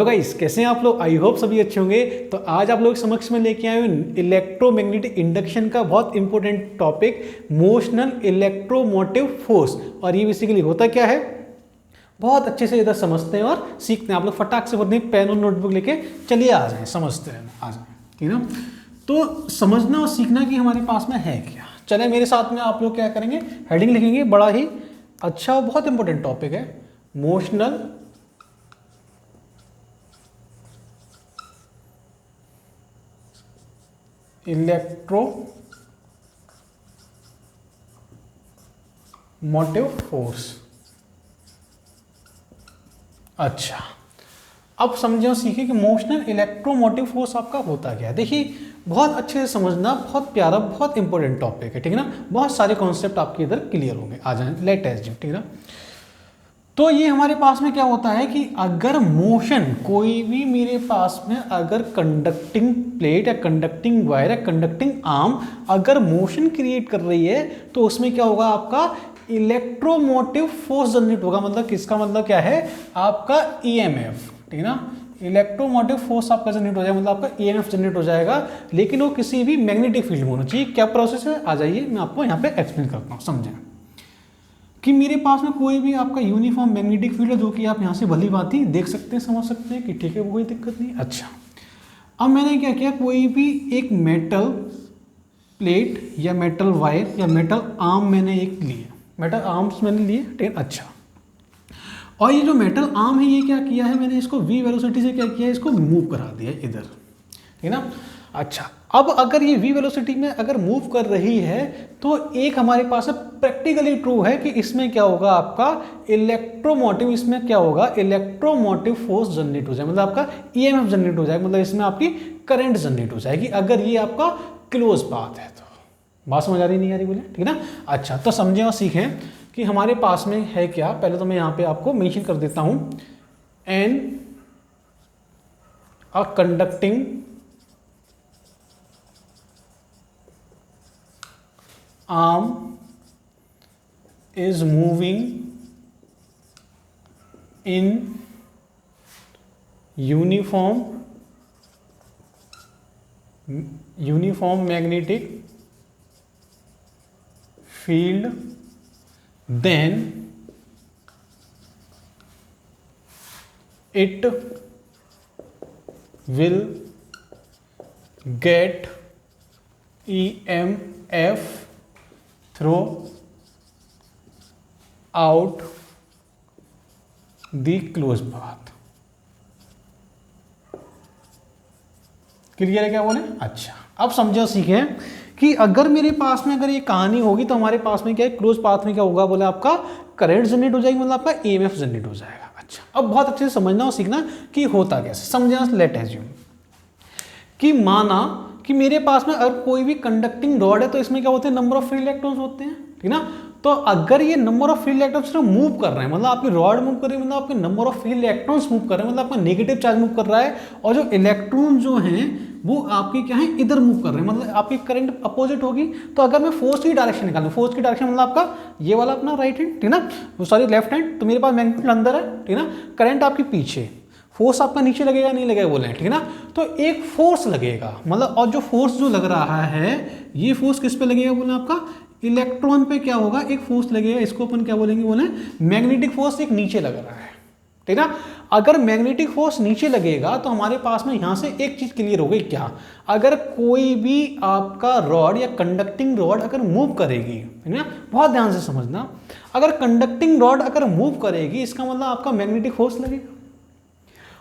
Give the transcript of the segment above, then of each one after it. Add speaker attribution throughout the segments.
Speaker 1: तो गाइस कैसे हैं आप लोग। आई होप सभी अच्छे होंगे। तो आज आप लोग समक्ष में लेके आए हूँ इलेक्ट्रोमैग्नेटिक इंडक्शन का बहुत important topic motional electromotive force. और ये बेसिकली होता क्या है बहुत अच्छे से इधर समझते हैं और सीखते हैं। आप लोग फटाक से पढ़ने पेन और नोटबुक लेके चलिए आ जाएं, समझते हैं आ जाएं, ठीक ना। तो समझना और सीखना कि हमारे पास में है क्या। चले मेरे साथ में आप लोग क्या करेंगे, हेडिंग लिखेंगे। बड़ा ही अच्छा और बहुत इंपॉर्टेंट टॉपिक है मोशनल इलेक्ट्रोमोटिव फोर्स। अच्छा, अब समझे और सीखे कि मोशनल इलेक्ट्रोमोटिव फोर्स आपका होता क्या है। देखिए बहुत अच्छे से समझना, बहुत प्यारा बहुत इंपॉर्टेंट टॉपिक है, ठीक है ना। बहुत सारे कॉन्सेप्ट आपके इधर क्लियर होंगे। आ जाए लेट एस ठीक है ना। तो ये हमारे पास में क्या होता है कि अगर मोशन कोई भी मेरे पास में अगर कंडक्टिंग प्लेट या कंडक्टिंग वायर या कंडक्टिंग आर्म अगर मोशन क्रिएट कर रही है तो उसमें क्या होगा, आपका इलेक्ट्रोमोटिव फोर्स जनरेट होगा। मतलब किसका मतलब क्या है, आपका ईएमएफ, ठीक है ना। इलेक्ट्रोमोटिव फोर्स आपका जनरेट हो जाएगा, मतलब आपका ईएमएफ जनरेट हो जाएगा, लेकिन वो किसी भी मैग्नेटिक फील्ड में होना चाहिए। क्या प्रोसेस है, आ जाइए मैं आपको यहाँ पे एक्सप्लेन करता हूँ। समझें कि मेरे पास में कोई भी आपका यूनिफॉर्म मैग्नेटिक फील्ड है, जो कि आप यहाँ से भली बात ही देख सकते हैं, समझ सकते हैं कि ठीक है, कोई दिक्कत नहीं। अच्छा, अब मैंने क्या किया, कोई भी एक मेटल प्लेट या मेटल वायर या मेटल आर्म मैंने एक लिए, मेटल आर्म्स मैंने लिए, ठीक है। अच्छा, और ये जो मेटल आर्म है ये क्या किया है, मैंने इसको v वेलोसिटी से क्या किया है, इसको मूव करा दिया इधर, ठीक है ना। अच्छा, अब अगर ये v वेलोसिटी में अगर मूव कर रही है तो एक हमारे पास प्रैक्टिकली ट्रू है कि इसमें क्या होगा, आपका इलेक्ट्रोमोटिव, इसमें क्या होगा, इलेक्ट्रोमोटिव फोर्स जनरेट हो जाएगा, मतलब आपका ईएमएफ जनरेट हो जाएगा, मतलब इसमें आपकी करंट जनरेट हो जाएगी अगर ये आपका क्लोज पाथ है। तो बात समझ आ रही नहीं आ रही बोले, ठीक है ना। अच्छा, तो समझें और सीखें कि हमारे पास में है क्या। पहले तो मैं यहाँ पे आपको मेंशन कर देता हूँ, an a conducting arm is moving in uniform magnetic field, then it will get EMF throw out the closed path। Clear है क्या बोले। अच्छा, अब समझो सीखे कि अगर मेरे पास में अगर ये कहानी होगी तो हमारे पास में क्या है, क्लोज पाथ में क्या होगा बोले, आपका करंट जनरेट हो जाएगी, मतलब आपका ईएमएफ जनरेट हो जाएगा। अच्छा, अब बहुत अच्छे से समझना और सीखना कि होता कैसे। समझना, लेट एज्यूम कि माना कि मेरे पास में अगर कोई भी कंडक्टिंग रॉड है तो इसमें क्या होते हैं, नंबर ऑफ फ्री इलेक्ट्रॉन्स होते हैं, ठीक ना। तो अगर ये number of free electrons move कर रहे हैं, मतलब आपकी रॉड मूव कर रही है, मतलब आपके number of free electrons move कर रहे हैं, मतलब आपका नेगेटिव चार्ज मूव कर रहा है, और जो इलेक्ट्रॉन जो हैं वो आपके क्या है, इधर मूव कर रहे हैं, मतलब आपकी करंट अपोजिट होगी। तो अगर मैं फोर्स की डायरेक्शन निकालूं, फोर्स की डायरेक्शन मतलब आपका ये वाला अपना राइट हैंड, ठीक ना, वो सॉरी लेफ्ट हैंड, तो मेरे पास मैग्नेट अंदर है, ठीक ना, करंट आपके पीछे, फोर्स आपका नीचे लगेगा नहीं लगेगा बोले, ठीक है ना। तो एक फोर्स लगेगा, मतलब और जो फोर्स जो लग रहा है ये फोर्स किस पे लगेगा बोले, आपका इलेक्ट्रॉन पे क्या होगा, एक फोर्स लगेगा, इसको अपन क्या बोलेंगे बोले, मैग्नेटिक फोर्स एक नीचे लग रहा है, ठीक है ना। अगर मैग्नेटिक फोर्स नीचे लगेगा तो हमारे पास में यहां से एक चीज क्लियर हो गई क्या, अगर कोई भी आपका रॉड या कंडक्टिंग रॉड अगर मूव करेगी, है ना, बहुत ध्यान से समझना, अगर कंडक्टिंग रॉड अगर मूव करेगी इसका मतलब आपका मैग्नेटिक फोर्स लगेगा,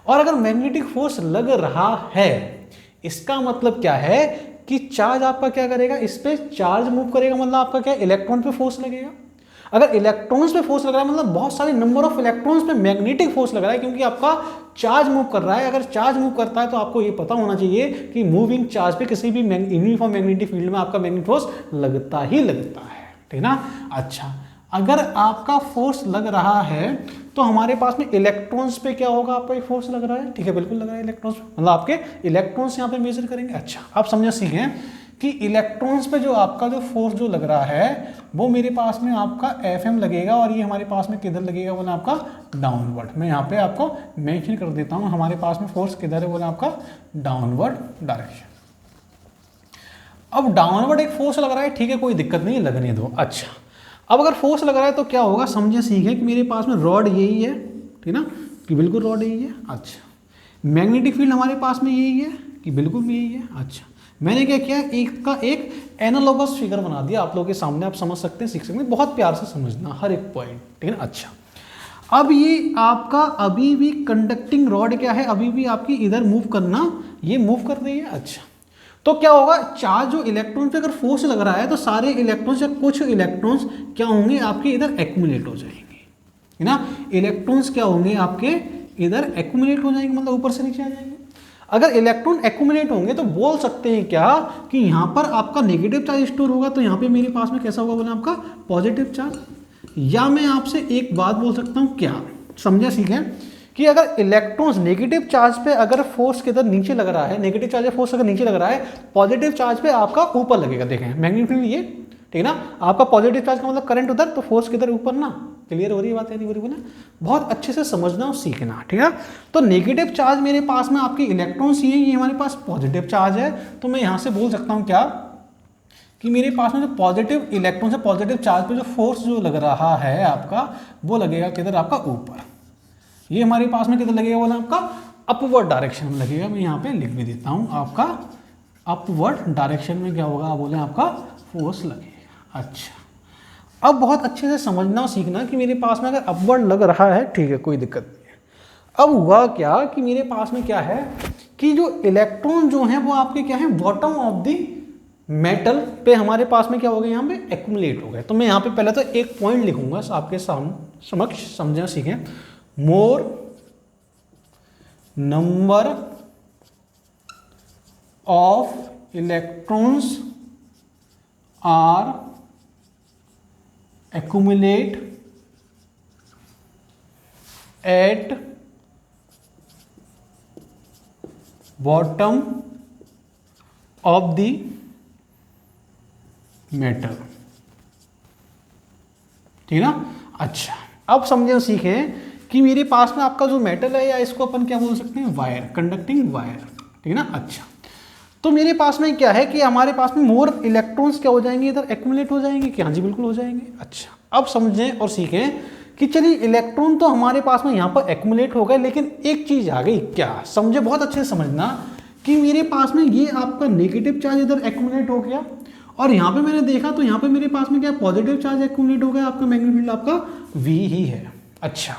Speaker 1: और अगर मैग्नेटिक फोर्स लग रहा है इसका मतलब क्या है कि चार्ज आपका क्या करेगा, इस पे चार्ज मूव करेगा, मतलब आपका क्या इलेक्ट्रॉन पे फोर्स लगेगा। अगर इलेक्ट्रॉन्स पे फोर्स लग रहा है मतलब बहुत सारे नंबर ऑफ इलेक्ट्रॉन्स पे मैग्नेटिक फोर्स लग रहा है, क्योंकि आपका चार्ज मूव कर रहा है। अगर चार्ज मूव करता है तो आपको ये पता होना चाहिए कि मूविंग चार्ज पे किसी भी यूनिफॉर्म मैग्नेटिक फील्ड में आपका मैग्नेटिक फोर्स लगता ही लगता है, ठीक ना। अच्छा, अगर आपका फोर्स लग रहा है तो हमारे पास में इलेक्ट्रॉन्स पे क्या होगा, आपका एक फोर्स लग रहा है, ठीक है, बिल्कुल लग रहा है इलेक्ट्रॉन्स पे, मतलब आपके इलेक्ट्रॉन्स यहाँ पे मेजर करेंगे। अच्छा, आप समझे सीखें कि इलेक्ट्रॉन्स पे जो आपका जो फोर्स जो लग रहा है वो मेरे पास में आपका Fm लगेगा और ये हमारे पास में किधर लगेगा बोला आपका डाउनवर्ड। मैं यहाँ पे आपको मेंशन कर देता हूँ हमारे पास में फोर्स किधर है बोला आपका डाउनवर्ड डायरेक्शन। अब डाउनवर्ड एक फोर्स लग रहा है, ठीक है, कोई दिक्कत नहीं, लगने दो। अच्छा, अब अगर फोर्स लग रहा है तो क्या होगा, समझे सीखे कि मेरे पास में रॉड यही है, ठीक ना, कि बिल्कुल रॉड यही है। अच्छा, मैग्नेटिक फील्ड हमारे पास में यही है कि बिल्कुल भी यही है। अच्छा, मैंने क्या किया, एक का एक एनालॉगस फिगर बना दिया आप लोगों के सामने, आप समझ सकते हैं, सीख सकते हैं, बहुत प्यार से समझना हर एक पॉइंट, ठीक है ना। अच्छा, अब ये आपका अभी भी कंडक्टिंग रॉड क्या है, अभी भी आपकी इधर मूव करना, ये मूव कर रही है। अच्छा, तो क्या होगा, चार्ज जो इलेक्ट्रॉन पे अगर फोर्स लग रहा है तो सारे इलेक्ट्रॉन्स या कुछ इलेक्ट्रॉन्स क्या होंगे आपके इधर एक्यूमुलेट हो जाएंगे, है ना। इलेक्ट्रॉन्स क्या होंगे आपके इधर एक्यूमुलेट हो जाएंगे, मतलब ऊपर से नीचे आ जाएंगे। अगर इलेक्ट्रॉन एक्यूमुलेट होंगे तो बोल सकते हैं क्या कि यहाँ पर आपका नेगेटिव चार्ज स्टोर होगा, तो यहाँ पे मेरे पास में कैसा होगा बोला आपका पॉजिटिव चार्ज। या मैं आपसे एक बात बोल सकता हूँ, क्या समझा सीखें, कि अगर इलेक्ट्रॉन्स नेगेटिव चार्ज पे अगर फोर्स किधर नीचे लग रहा है, नेगेटिव चार्ज फोर्स अगर नीचे लग रहा है, पॉजिटिव चार्ज पे आपका ऊपर लगेगा। देखें मैग्नेटिक फील्ड ये, ठीक है ना, आपका पॉजिटिव चार्ज का मतलब करंट उधर, तो फोर्स किधर ऊपर ना। क्लियर हो रही है बात है, नहीं हो रही बोले, बहुत अच्छे से समझना और सीखना, ठीक है। तो नेगेटिव चार्ज मेरे पास में आपके इलेक्ट्रॉन्स ये हमारे पास पॉजिटिव चार्ज है, तो मैं यहाँ से बोल सकता हूँ क्या कि मेरे पास में जो पॉजिटिव इलेक्ट्रॉन से पॉजिटिव चार्ज पे जो फोर्स जो लग रहा है आपका, वो लगेगा किधर आपका ऊपर। ये हमारे पास में किधर लगेगा बोला आपका अपवर्ड डायरेक्शन में लगेगा। मैं यहाँ पे लिख भी देता हूँ, आपका अपवर्ड डायरेक्शन में क्या होगा बोले आपका फोर्स लगेगा। अच्छा, अब बहुत अच्छे से समझना और सीखना कि मेरे पास में अगर अपवर्ड लग रहा है, ठीक है, कोई दिक्कत नहीं है। अब हुआ क्या कि मेरे पास में क्या है कि जो इलेक्ट्रॉन जो है वो आपके क्या है बॉटम ऑफ द मेटल पे हमारे पास में क्या हो गया, यहाँ पे एक्यूमुलेट हो गए। तो मैं यहाँ पे पहले तो एक पॉइंट लिखूंगा आपके समक्ष, समझना सीखें। More number of electrons are accumulate at bottom of the metal, ठीक ना। अच्छा, अब समझे सीखें कि मेरे पास में आपका जो मेटल है, या इसको अपन क्या बोल सकते हैं, वायर, कंडक्टिंग वायर, ठीक है ना। अच्छा, तो मेरे पास में क्या है कि हमारे पास में मोर इलेक्ट्रॉन्स क्या हो जाएंगे इधर एक्यूमुलेट हो जाएंगे, क्या जी बिल्कुल हो जाएंगे। अच्छा, अब समझें और सीखें कि चलिए इलेक्ट्रॉन तो हमारे पास में यहाँ पर एक्यूमुलेट हो गए, लेकिन एक चीज आ गई, क्या समझे, बहुत अच्छे से समझना कि मेरे पास में ये आपका नेगेटिव चार्ज इधर एक्यूमुलेट हो गया, और यहाँ पे मैंने देखा तो यहाँ पे मेरे पास में क्या पॉजिटिव चार्ज एक्यूमुलेट हो गया, आपका मैग्नेटिक फील्ड आपका V ही है। अच्छा,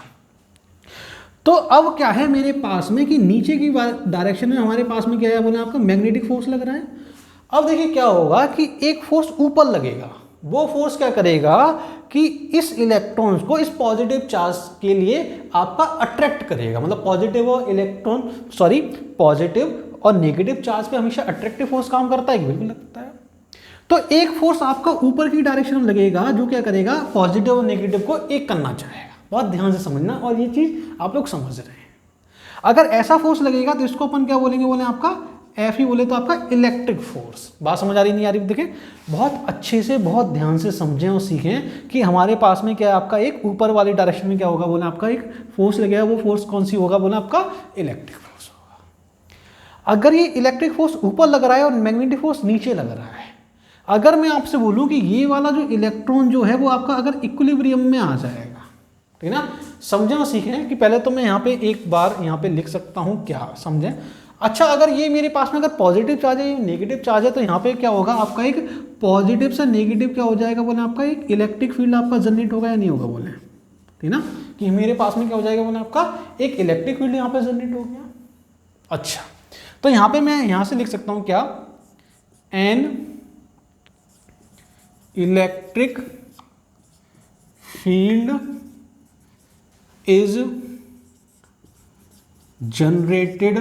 Speaker 1: तो अब क्या है मेरे पास में कि नीचे की डायरेक्शन में हमारे पास में क्या है बोले आपका मैग्नेटिक फोर्स लग रहा है। अब देखिए क्या होगा कि एक फोर्स ऊपर लगेगा, वो फोर्स क्या करेगा कि इस इलेक्ट्रॉन्स को इस पॉजिटिव चार्ज के लिए आपका अट्रैक्ट करेगा, मतलब पॉजिटिव और इलेक्ट्रॉन पॉजिटिव और नेगेटिव चार्ज पे हमेशा अट्रैक्टिव फोर्स काम करता है, बिल्कुल लगता है। तो एक फोर्स आपका ऊपर की डायरेक्शन में लगेगा जो क्या करेगा पॉजिटिव और नेगेटिव को एक करना चाहेगा। बहुत ध्यान से समझना, और ये चीज आप लोग समझ रहे हैं। अगर ऐसा फोर्स लगेगा तो इसको अपन क्या बोलेंगे, बोले आपका एफ ही बोले तो आपका इलेक्ट्रिक फोर्स। बात समझ आ रही नहीं आ रही, देखें बहुत अच्छे से बहुत ध्यान से समझें और सीखें कि हमारे पास में क्या आपका एक ऊपर वाली डायरेक्शन में क्या होगा, बोले आपका एक फोर्स लगेगा, वो फोर्स कौन सी होगा, बोले आपका इलेक्ट्रिक फोर्स होगा। अगर ये इलेक्ट्रिक फोर्स ऊपर लग रहा है और मैग्नेटिक फोर्स नीचे लग रहा है, अगर मैं आपसे बोलूं कि ये वाला जो इलेक्ट्रॉन जो है वो आपका अगर इक्विलिब्रियम में आ जाएगा, ठीक है ना, समझना सीखें कि पहले तो मैं यहाँ पे एक बार यहाँ पे लिख सकता हूँ, क्या समझें। अच्छा, अगर ये मेरे पास में अगर पॉजिटिव चार्ज है, नेगेटिव चार्ज है, तो यहाँ पे क्या होगा आपका एक पॉजिटिव से नेगेटिव क्या हो जाएगा, बोले आपका एक इलेक्ट्रिक फील्ड आपका जनरेट होगा या नहीं होगा, बोले ठीक ना, कि मेरे पास में क्या हो जाएगा, बोले आपका एक इलेक्ट्रिक फील्ड यहाँ पे जनरेट हो गया। अच्छा, तो यहाँ पे मैं यहाँ से लिख सकता हूँ क्या, an electric field is generated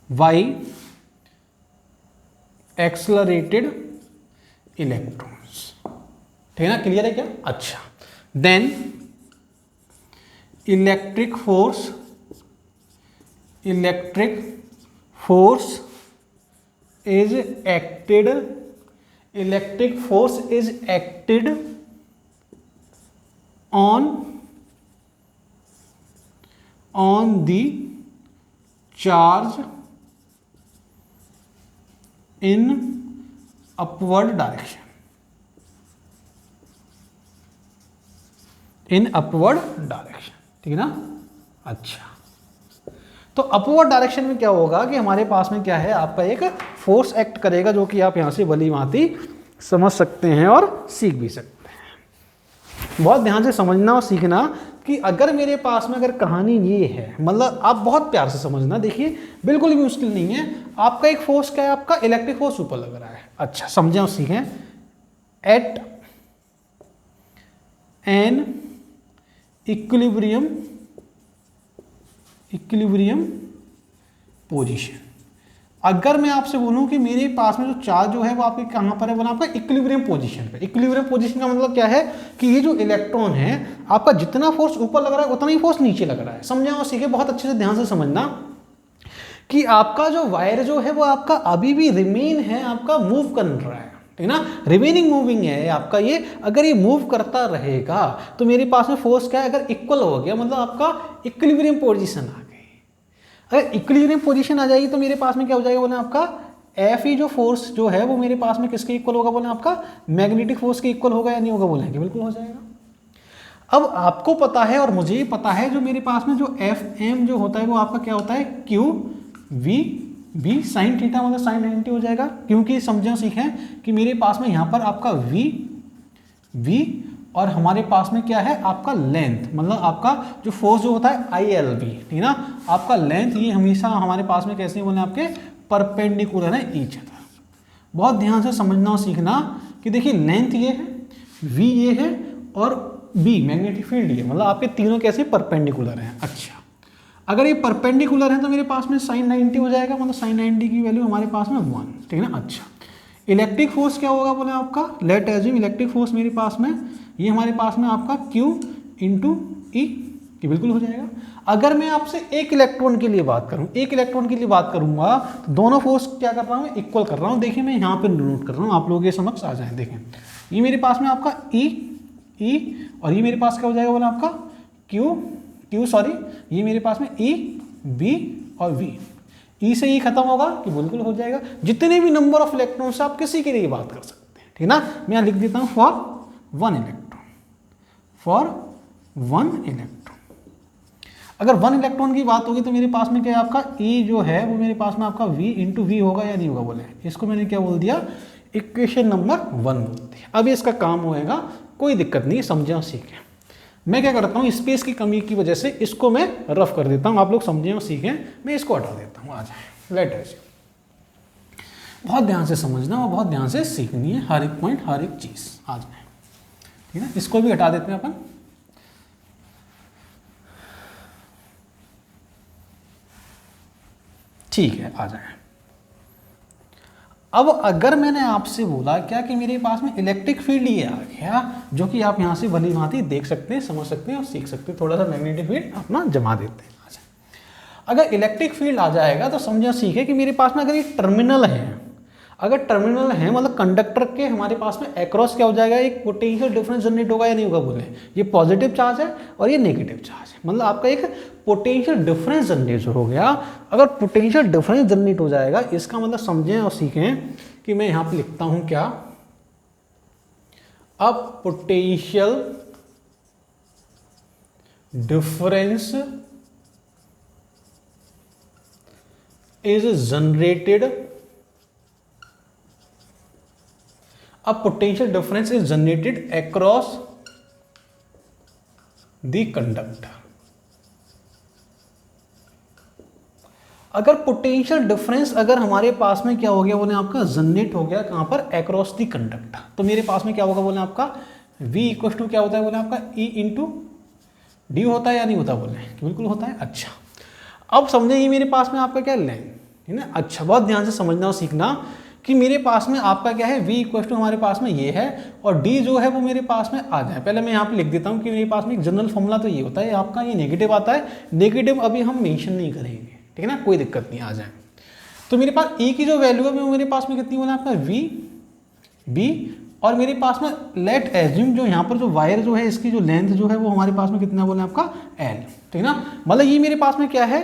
Speaker 1: by accelerated electrons, ठीक है ना, क्लियर है क्या। अच्छा, then electric force is acted, electric force is acted on the charge in upward direction, in upward direction, ठीक है ना। अच्छा, तो अपवर्ड डायरेक्शन में क्या होगा कि हमारे पास में क्या है, आपका एक फोर्स एक्ट करेगा, जो कि आप यहां से भली भांति समझ सकते हैं और सीख भी सकते हैं। बहुत ध्यान से समझना और सीखना कि अगर मेरे पास में अगर कहानी ये है, मतलब आप बहुत प्यार से समझना, देखिए बिल्कुल भी मुश्किल नहीं है। आपका एक फोर्स क्या है, आपका इलेक्ट्रिक फोर्स ऊपर लग रहा है। अच्छा, समझें और सीखें। एट एन इक्विलिब्रियम पोजीशन, अगर मैं आपसे बोलूं कि मेरे पास में जो चार्ज जो है वो आपके कहां पर है, बोला आपका इक्विलिब्रियम पोजीशन पे। इक्विलिब्रियम पोजीशन का मतलब क्या है कि ये जो इलेक्ट्रॉन है, आपका जितना फोर्स ऊपर लग रहा है उतना ही फोर्स नीचे लग रहा है। समझा और सीखे, बहुत अच्छे से ध्यान से समझना कि आपका जो वायर जो है वो आपका अभी भी रिमेन है, आपका मूव कर रहा है, ठीक ना, रिमेनिंग मूविंग है आपका ये। अगर ये मूव करता रहेगा तो मेरे पास में फोर्स क्या है, अगर इक्वल हो गया मतलब आपका इक्विलिब्रियम पोजीशन आ गई। अगर इक्विलिब्रियम पोजीशन आ जाएगी तो मेरे पास में क्या हो जाएगा, बोले आपका एफ ई जो फोर्स जो है वो मेरे पास में किसके इक्वल होगा, बोले आपका मैग्नेटिक फोर्स के इक्वल होगा या नहीं होगा, बोलेंगे बिल्कुल हो जाएगा। अब आपको पता है और मुझे पता है, जो मेरे पास में जो एफ एम जो होता है वो आपका क्या होता है, Q V B sine theta, मतलब साइन 90 हो जाएगा। क्योंकि समझें सीखें कि मेरे पास में यहाँ पर आपका वी और हमारे पास में क्या है, आपका लेंथ, मतलब आपका जो फोर्स जो होता है आई एल बी, ठीक है ना, आपका लेंथ ये हमेशा हमारे पास में कैसे बोले, आपके परपेंडिकुलर है ईच अदर। बहुत ध्यान से समझना और सीखना कि देखिए लेंथ ये है, वी ये है और बी मैग्नेटिक फील्ड ये, मतलब आपके तीनों कैसे परपेंडिकुलर हैं। अच्छा, अगर ये परपेंडिकुलर है तो मेरे पास में साइन 90 हो जाएगा, मतलब साइन 90 की वैल्यू हमारे पास में 1, ठीक है ना। अच्छा, इलेक्ट्रिक फोर्स क्या होगा, बोले आपका लेट एज्यूम इलेक्ट्रिक फोर्स मेरे पास में ये हमारे पास में आपका Q इंटू ई, ये बिल्कुल हो जाएगा। अगर मैं आपसे एक इलेक्ट्रॉन के लिए बात करूं, एक इलेक्ट्रॉन के लिए बात करूंगा तो दोनों फोर्स क्या कर रहा हूं, इक्वल कर रहा हूं। देखिए मैं यहाँ पे नोट कर रहा हूँ, आप लोगों के समक्ष आ जाए। देखें ये मेरे पास में आपका ई और ये मेरे पास क्या हो जाएगा, बोला आपका क्यू सॉरी, ये मेरे पास में ई बी और वी। ई से ई खत्म होगा कि बिल्कुल हो जाएगा। जितने भी नंबर ऑफ इलेक्ट्रॉन से आप किसी के लिए बात कर सकते हैं, ठीक ना। मैं यहाँ लिख देता हूँ फॉर वन इलेक्ट्रॉन। अगर 1 इलेक्ट्रॉन की बात होगी तो मेरे पास में क्या है, आपका ई जो है वो मेरे पास में आपका वी इंटू वी होगा या नहीं होगा, बोले इसको मैंने क्या बोल दिया, इक्वेशन नंबर 1 बोल दिया। अब इसका काम होएगा, कोई दिक्कत नहीं, समझे और सीखें। मैं क्या करता हूँ, स्पेस की कमी की वजह से इसको मैं रफ कर देता हूँ, आप लोग समझें और सीखें। मैं इसको हटा देता हूँ, आ जाए लेटर्स। बहुत ध्यान से समझना और बहुत ध्यान से सीखनी है, हर एक पॉइंट हर एक चीज़ आ जाए, ठीक है ना। इसको भी हटा देते हैं अपन। ठीक है, आ जाए। अब अगर मैंने आपसे बोला क्या कि मेरे पास में इलेक्ट्रिक फील्ड ये आ गया, जो कि आप यहां से भली भांति देख सकते हैं, समझ सकते हैं और सीख सकते हैं, थोड़ा सा मैग्नेटिक फील्ड अपना जमा देते हैं। आ जाए। अगर इलेक्ट्रिक फील्ड आ जाएगा तो समझो सीखे कि मेरे पास में अगर ये टर्मिनल है, अगर टर्मिनल है मतलब कंडक्टर के हमारे पास में अक्रॉस क्या हो जाएगा, एक पोटेंशियल डिफरेंस जनरेट होगा या नहीं होगा, बोले ये पॉजिटिव चार्ज है और ये नेगेटिव चार्ज है, मतलब आपका एक पोटेंशियल डिफरेंस जनरेट हो गया। अगर पोटेंशियल डिफरेंस जनरेट हो जाएगा, इसका मतलब समझें और सीखें कि मैं यहां पे लिखता हूं क्या, अब potential difference is generated, a potential difference is generated across the conductor। अगर पोटेंशियल डिफरेंस अगर हमारे पास में क्या हो गया, बोले आपका जनरेट हो गया कहां पर, अक्रॉस दी कंडक्टर, तो मेरे पास में क्या होगा, बोले आपका V इक्वल टू क्या होता है, बोले आपका E इंटू डी होता है या नहीं होता, बोले बिल्कुल होता है। अच्छा, अब समझे ये मेरे पास में आपका क्या लेंथ है ना। अच्छा, बहुत ध्यान से समझना और सीखना कि मेरे पास में आपका क्या है, V इक्वल टू हमारे पास में ये है और D जो है वो मेरे पास में आ जाए। पहले मैं यहाँ पे लिख देता हूँ कि मेरे पास में एक जनरल फॉर्मूला तो ये होता है, आपका ये नेगेटिव आता है, नेगेटिव अभी हम मेंशन नहीं करेंगे, ठीक है ना, कोई दिक्कत नहीं, आ जाए। तो मेरे पास E की जो वैल्यू है वो मेरे पास में कितनी बोला आपका V B, और मेरे पास में लेट एज्यूम जो यहाँ पर जो वायर जो है इसकी जो लेंथ जो है वो हमारे पास में कितना बोला आपका L, ठीक ना। मतलब ये मेरे पास में क्या है,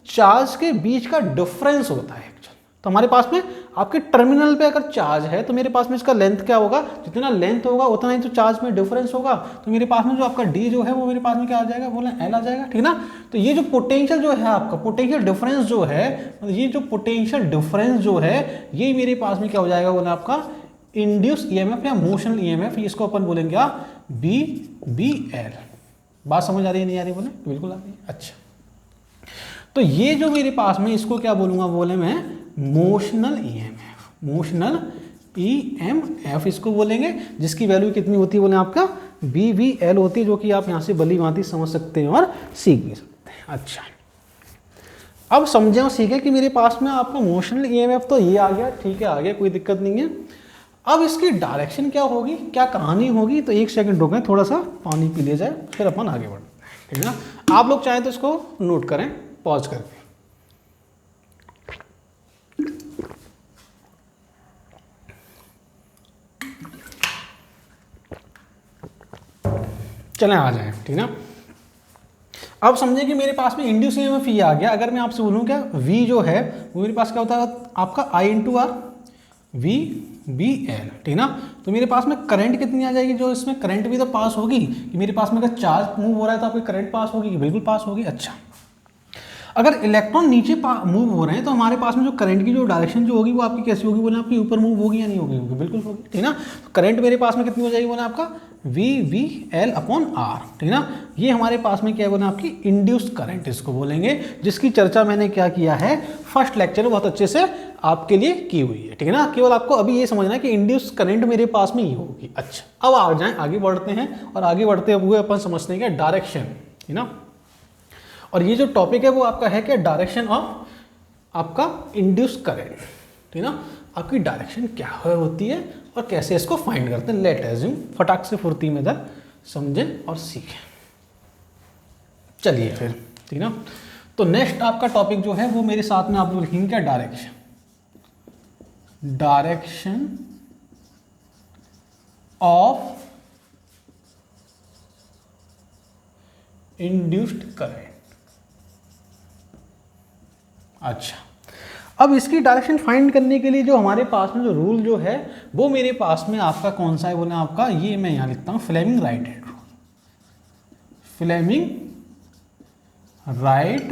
Speaker 1: चार्ज के बीच का डिफरेंस होता है एक्चुअल। तो हमारे पास में आपके टर्मिनल पे अगर चार्ज है तो मेरे पास में इसका लेंथ क्या होगा, जितना लेंथ होगा उतना ही तो चार्ज में डिफरेंस होगा। तो मेरे पास में जो आपका D जो है वो मेरे पास में क्या आ जाएगा, बोला L आ जाएगा, ठीक ना। तो ये जो पोटेंशियल जो है आपका पोटेंशियल डिफरेंस जो है, ये जो पोटेंशियल डिफरेंस जो है ये मेरे पास में क्या हो जाएगा, बोला आपका इंड्यूस ईएमएफ या मोशनल ईएमएफ, इसको अपन बोलेंगे क्या, BBL। बात समझ आ रही है नहीं आ रही बोले, बिल्कुल आ रही है। अच्छा, तो ये जो मेरे पास में इसको क्या बोलूंगा, बोले मैं मोशनल ईएमएफ, मोशनल ईएमएफ इसको बोलेंगे, जिसकी वैल्यू कितनी होती है बोले आपका BBL होती है, जो कि आप यहाँ से भली भांति समझ सकते हैं और सीख भी सकते हैं। अच्छा, अब समझे और सीखे कि मेरे पास में आपका मोशनल ईएमएफ तो ये आ गया, ठीक है, आ गया, कोई दिक्कत नहीं है। अब इसकी डायरेक्शन क्या होगी, क्या कहानी होगी, तो एक सेकंड रुकें, थोड़ा सा पानी पी लिया जाए, फिर अपन आगे बढ़ते हैं, ठीक है ना। आप लोग चाहें तो इसको नोट करें पॉज करके। चलें आ जाएं, ठीक ना। अब समझे कि मेरे पास में इंड्यूस ईएमएफ ये आ गया। अगर मैं आपसे बोलूँ क्या, V जो है वो मेरे पास क्या होता है आपका I/R VBL, ठीक ना। तो मेरे पास में करंट कितनी आ जाएगी, जो इसमें करंट भी तो पास होगी, कि मेरे पास में अगर चार्ज मूव हो रहा है तो आपकी करंट पास होगी, बिल्कुल पास होगी। अच्छा, अगर इलेक्ट्रॉन नीचे मूव हो रहे हैं तो हमारे पास में जो करंट की जो डायरेक्शन जो होगी वो आपकी कैसी होगी, बोले आपकी ऊपर मूव होगी या नहीं होगी, बिल्कुल होगी, ठीक ना। तो करंट मेरे पास में कितनी हो जाएगी, बोले आपका VBL/R, ठीक ना। ये हमारे पास में क्या है, बोले आपकी इंड्यूस्ड करंट इसको बोलेंगे, जिसकी चर्चा मैंने क्या किया है फर्स्ट लेक्चर में बहुत अच्छे से आपके लिए की हुई है, ठीक है ना। केवल आपको अभी ये समझना है कि इंड्यूस्ड करंट मेरे पास में ये होगी। अच्छा, अब आ जाए आगे बढ़ते हैं, और आगे बढ़ते हुए अपन समझते हैं क्या, डायरेक्शन, ठीक ना। और ये जो टॉपिक है वो आपका है क्या, डायरेक्शन ऑफ आपका इंड्यूस्ड करंट, ठीक ना। आपकी डायरेक्शन क्या होती है और कैसे इसको फाइंड करते हैं, लेट अज्यूम, फटाक से फुर्ती में इधर समझें और सीखें। चलिए फिर, ठीक ना। तो नेक्स्ट आपका टॉपिक जो है वो मेरे साथ में आप लोग लिखेंगे क्या, direction, direction of induced current. अच्छा, अब इसकी डायरेक्शन फाइंड करने के लिए जो हमारे पास में जो रूल जो है वो मेरे पास में आपका कौन सा है, बोले आपका ये मैं यहां लिखता हूं, Fleming right hand rule, Fleming right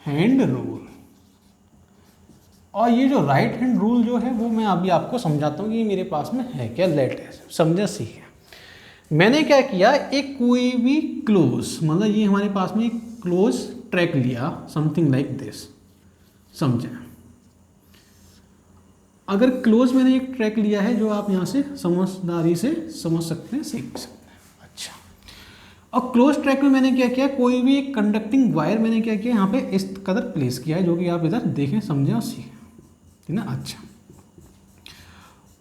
Speaker 1: hand rule. और ये जो राइट हैंड रूल जो है वो मैं अभी आपको समझाता हूँ कि मेरे पास में है क्या, लेट है, समझे सीखे। मैंने क्या किया, एक कोई भी क्लोज, मतलब ये हमारे पास में एक क्लोज ट्रैक लिया, समथिंग लाइक दिस, समझे। अगर क्लोज मैंने एक ट्रैक लिया है जो आप यहाँ से समझदारी से समझ सकते हैं, सीख सकते हैं। अच्छा, और क्लोज ट्रैक में मैंने क्या किया, कोई भी एक कंडक्टिंग वायर मैंने क्या किया, यहाँ पे इस कदर प्लेस किया है, जो कि आप इधर देखें, समझें और सीखें, ठीक ना। अच्छा,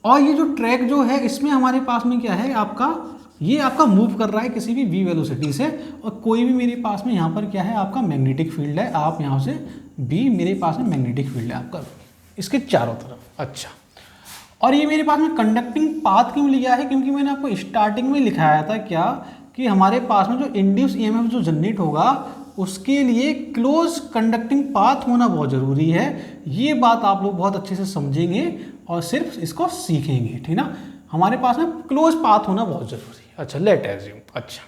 Speaker 1: और ये जो ट्रैक जो है इसमें हमारे पास में क्या है आपका, ये आपका मूव कर रहा है किसी भी v वेलोसिटी से, और कोई भी मेरे पास में यहाँ पर क्या है आपका मैग्नेटिक फील्ड है, आप यहाँ से b मेरे पास में मैग्नेटिक फील्ड है आपका इसके चारों तरफ। अच्छा, और ये मेरे पास में कंडक्टिंग पाथ क्यों लिया है, क्योंकि मैंने आपको स्टार्टिंग में लिखाया था क्या, कि हमारे पास में जो इंड्यूस ईएमएफ जो जनरेट होगा उसके लिए क्लोज कंडक्टिंग पाथ होना बहुत ज़रूरी है। ये बात आप लोग बहुत अच्छे से समझेंगे और सिर्फ इसको सीखेंगे, ठीक ना। हमारे पास में क्लोज पाथ होना बहुत ज़रूरी है। अच्छा, लेट अज्यूम, अच्छा,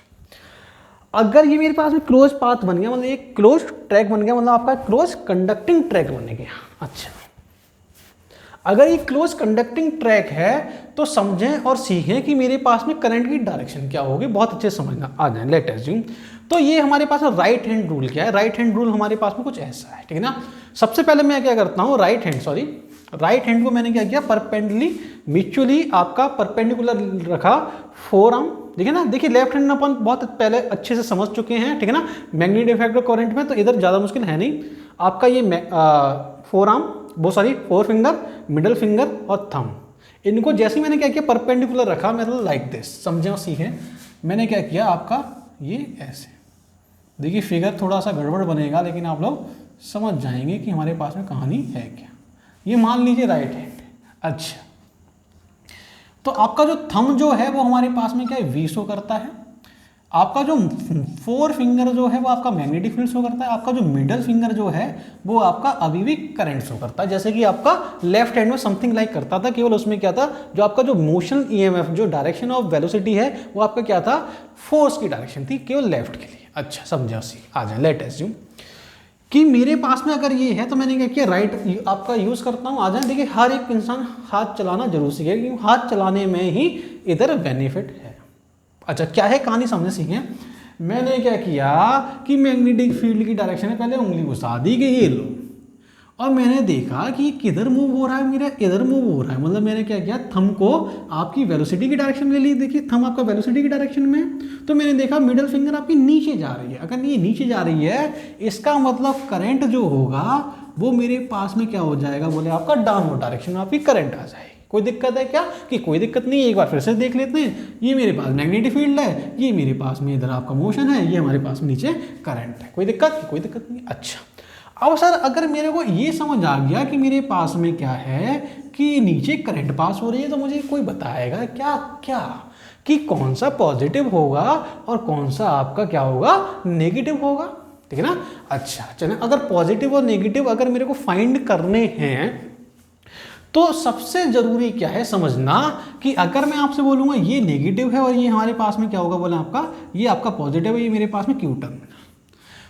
Speaker 1: अगर ये मेरे पास में क्लोज पाथ बन गया, मतलब एक क्लोज ट्रैक बन गया, मतलब आपका क्लोज कंडक्टिंग ट्रैक बन गया। अच्छा, अगर ये क्लोज कंडक्टिंग ट्रैक है तो समझें और सीखें कि मेरे पास में करंट की डायरेक्शन क्या होगी, बहुत अच्छे से समझना आ जाए। लेट अज्यूम, तो ये हमारे पास राइट हैंड रूल क्या है, राइट हैंड रूल हमारे पास में कुछ ऐसा है, ठीक है ना। सबसे पहले मैं क्या करता हूँ, राइट हैंड को मैंने क्या किया, म्यूचुअली आपका परपेंडिकुलर रखा, फोर आर्म, देखिए ना, देखिए लेफ्ट हैंड अपन बहुत पहले अच्छे से समझ चुके हैं, ठीक है ना, मैग्नेटिक इफेक्ट और करंट में, तो इधर ज़्यादा मुश्किल है नहीं। आपका ये फोर फिंगर, मिडल फिंगर और थंब, इनको जैसे मैंने क्या किया, परपेंडिकुलर रखा, मतलब लाइक दिस, समझे और सीखें। मैंने क्या किया आपका, ये ऐसे देखिए फिगर थोड़ा सा गड़बड़ बनेगा, लेकिन आप लोग समझ जाएंगे कि हमारे पास में कहानी है क्या। ये मान लीजिए राइट हैंड। अच्छा, तो आपका जो थंब जो है वो हमारे पास में क्या है, वी शो करता है। आपका जो 4 फिंगर जो है वो आपका मैग्नेटिक फील्ड शो करता है। आपका जो मिडल फिंगर जो है वो आपका अभी भी करंट शो करता है, जैसे कि आपका लेफ्ट हैंड में समथिंग लाइक करता था। केवल उसमें क्या था, जो आपका जो मोशन ईएमएफ, जो डायरेक्शन ऑफ वेलोसिटी है, वो आपका क्या था, फोर्स की डायरेक्शन थी, केवल लेफ्ट के लिए। अच्छा समझा, सी आ जाए। लेट एज्यूम कि मेरे पास में अगर ये है तो मैंने क्या किया, राइट आपका यूज करता हूँ। आ जाए, देखिए हर एक इंसान हाथ चलाना जरूर सीखे, क्योंकि हाथ चलाने में ही इधर बेनिफिट है। अच्छा, क्या है कहानी समझे सीखें। मैंने क्या किया कि मैग्नेटिक फील्ड की डायरेक्शन में पहले उंगली घुसा दी कि ये लो, और मैंने देखा कि किधर मूव हो रहा है, मेरा इधर मूव हो रहा है। मतलब मैंने क्या किया, थंब को आपकी वेलोसिटी की डायरेक्शन में ले ली। देखिए थंब आपका वेलोसिटी की डायरेक्शन में, तो मैंने देखा मिडल फिंगर आपकी नीचे जा रही है। अगर ये नीचे जा रही है, इसका मतलब करंट जो होगा वो मेरे पास में क्या हो जाएगा, बोले आपका डाउनवर्ड डायरेक्शन में आपकी करंट आ जाएगी। कोई दिक्कत है क्या, कि कोई दिक्कत नहीं है। एक बार फिर से देख लेते हैं। ये मेरे पास मैग्नेटिक फील्ड है, ये मेरे पास में इधर आपका मोशन है, ये हमारे पास में नीचे करंट है। कोई दिक्कत, कोई दिक्कत नहीं। अच्छा, अब सर अगर मेरे को ये समझ आ गया कि मेरे पास में क्या है, कि नीचे करंट पास हो रही है, तो मुझे कोई बताएगा क्या क्या कि कौन सा पॉजिटिव होगा और कौन सा आपका क्या होगा, नेगेटिव होगा। ठीक है ना। अच्छा चलें, अगर पॉजिटिव और नेगेटिव अगर मेरे को फाइंड करने हैं, तो सबसे जरूरी क्या है समझना, कि अगर मैं आपसे बोलूंगा ये नेगेटिव है और ये हमारे पास में क्या होगा, बोले आपका ये आपका पॉजिटिव है, ये मेरे पास में क्यू टर्मिनल।